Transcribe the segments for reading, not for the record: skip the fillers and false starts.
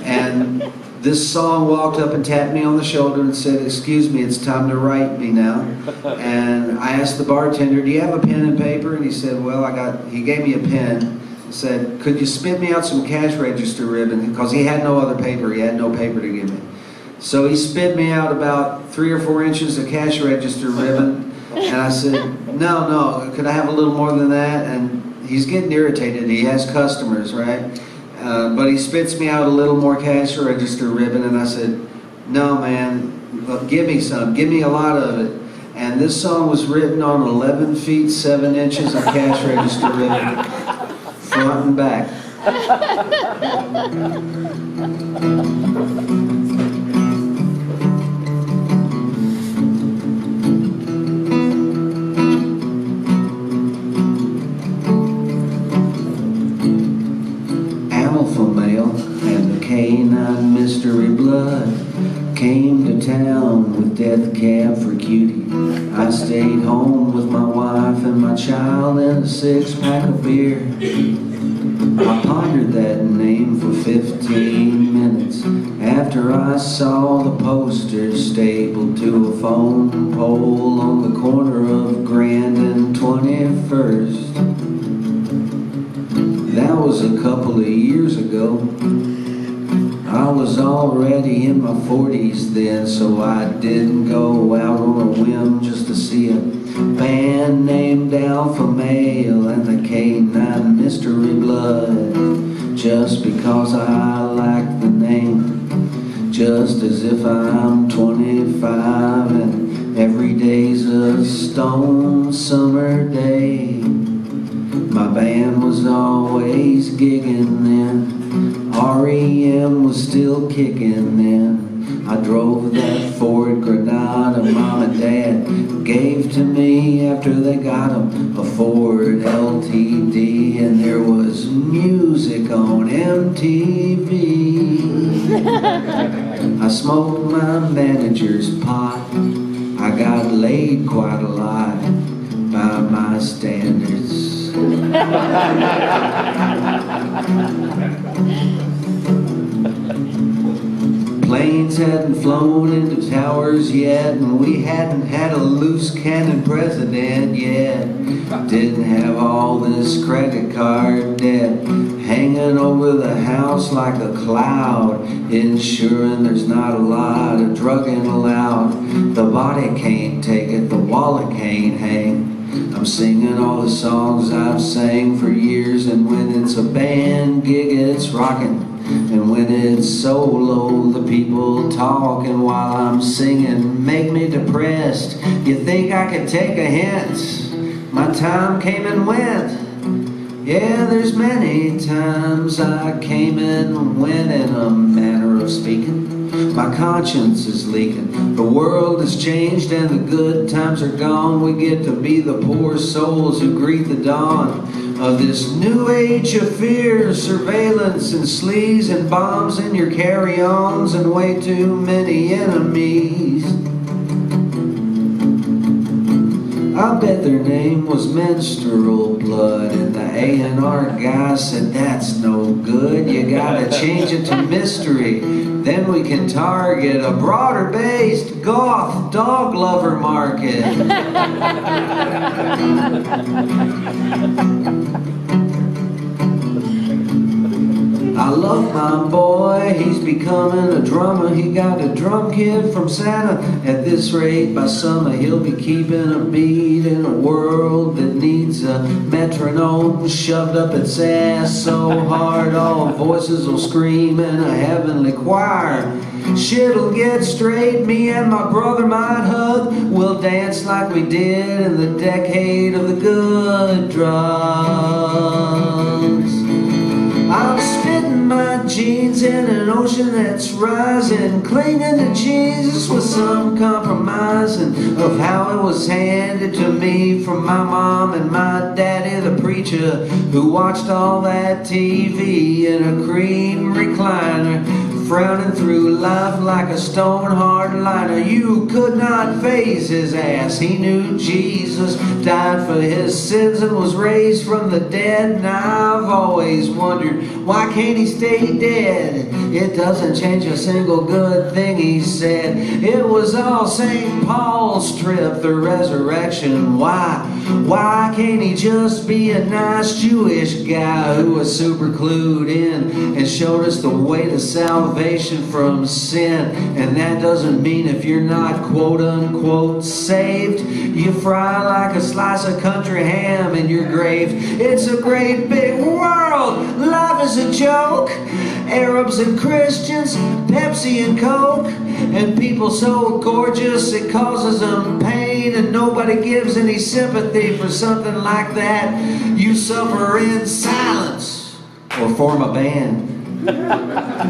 And this song walked up and tapped me on the shoulder and said, "Excuse me, it's time to write me now." And I asked the bartender, "Do you have a pen and paper?" And he said, "Well, he gave me a pen." Said, "Could you spit me out some cash register ribbon?" Because he had no other paper. He had no paper to give me. So he spit me out about 3 or 4 inches of cash register ribbon. And I said, no, could I have a little more than that? And he's getting irritated. He has customers, right? But he spits me out a little more cash register ribbon. And I said, "No, man, give me some. Give me a lot of it." And this song was written on 11 feet 7 inches of cash register ribbon, front and back. Alpha male and the canine mystery blood came to town with death cab for cutie. I stayed home with my wife and my child and a 6-pack of beer. I pondered that name for 15 minutes after I saw the poster stapled to a phone pole on the corner of Grand and 21st. That was a couple of years ago. I was already in my 40s then, so I didn't go out on a whim just to see a band named Alpha Male and the Canine Mystery Blood, just because I like the name, just as if I'm 25 and every day's a stone summer day. My band was always gigging then, REM was still kicking then. I drove that Ford Granada Mom and Dad gave to me after they got him a Ford LTD, and there was music on MTV. I smoked my manager's pot. I got laid quite a lot by my standards. Planes hadn't flown into towers yet, and we hadn't had a loose cannon president yet. Didn't have all this credit card debt hanging over the house like a cloud, ensuring there's not a lot of drugging allowed. The body can't take it, the wallet can't hang. I'm singing all the songs I've sang for years, and when it's a band gig it's rocking, and when it's solo the people talking while I'm singing make me depressed. You think I could take a hint? My time came and went. Yeah, there's many times I came and went in a manner of speaking. My conscience is leaking. The world has changed and the good times are gone. We get to be the poor souls who greet the dawn of this new age of fear, surveillance and sleaze and bombs in your carry-ons and way too many enemies. I bet their name was Menstrual Blood, and the A&R guy said that's no good, you gotta change it to Mystery, then we can target a broader based goth dog lover market. I love my boy, he's becoming a drummer. He got a drum kit from Santa. At this rate, by summer he'll be keeping a beat in a world that needs a metronome shoved up its ass so hard all voices will scream in a heavenly choir. Shit'll get straight, me and my brother might hug. We'll dance like we did in the decade of the good drugs. I'm spitting my jeans in an ocean that's rising, clinging to Jesus with some compromising of how it was handed to me from my mom and my daddy, the preacher, who watched all that TV in a cream recliner, frowning through life like a stone hard liner. You could not face his ass. He knew Jesus died for his sins and was raised from the dead. And I've always wondered, why can't he stay dead? It doesn't change a single good thing he said. It was all St. Paul's trip, the resurrection. Why can't he just be a nice Jewish guy who was super clued in and showed us the way to salvation from sin? And that doesn't mean if you're not quote unquote saved, you fry like a slice of country ham in your grave. It's a great big world. Life is a joke. Arabs and Christians, Pepsi and Coke, and people so gorgeous it causes them pain, and nobody gives any sympathy for something like that. You suffer in silence or form a band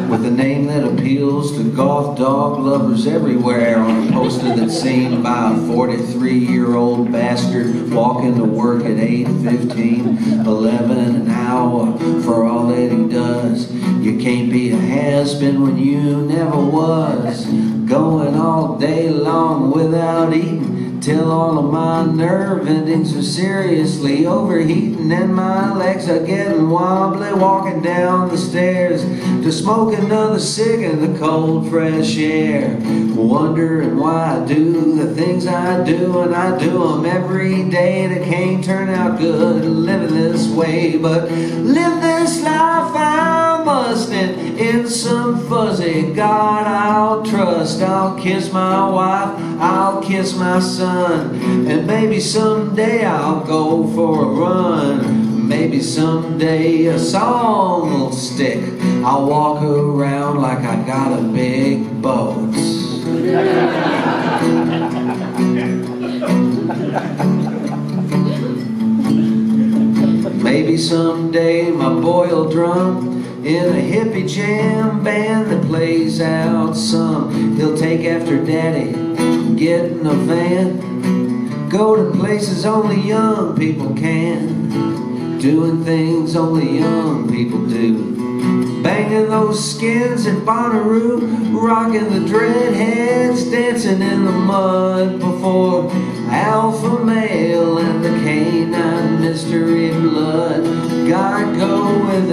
with a name that appeals to golf dog lovers everywhere on a poster that's seen by a 43-year-old bastard walking to work at 8:15, 11 an hour for all that he does. You can't be a has-been when you never was. Going all day long without eating till all of my nerve endings are seriously overheating and my legs are getting wobbly, walking down the stairs to smoke another cig in the cold fresh air, wondering why I do the things I do, and I do them every day. That can't turn out good living this way, but live this life I must, and in some fuzzy God I'll trust. I'll kiss my wife, I'll kiss my son, and maybe someday I'll go for a run. Maybe someday a song will stick. I'll walk around like I got a big boat. Maybe someday my boy'll drum in a hippie jam band that plays out some. He'll take after daddy, get in a van, go to places only young people can, doing things only young people do. Banging those skins in Bonnaroo, rocking the dreadheads, dancing in the mud before alpha male and the canine mystery blood. God go with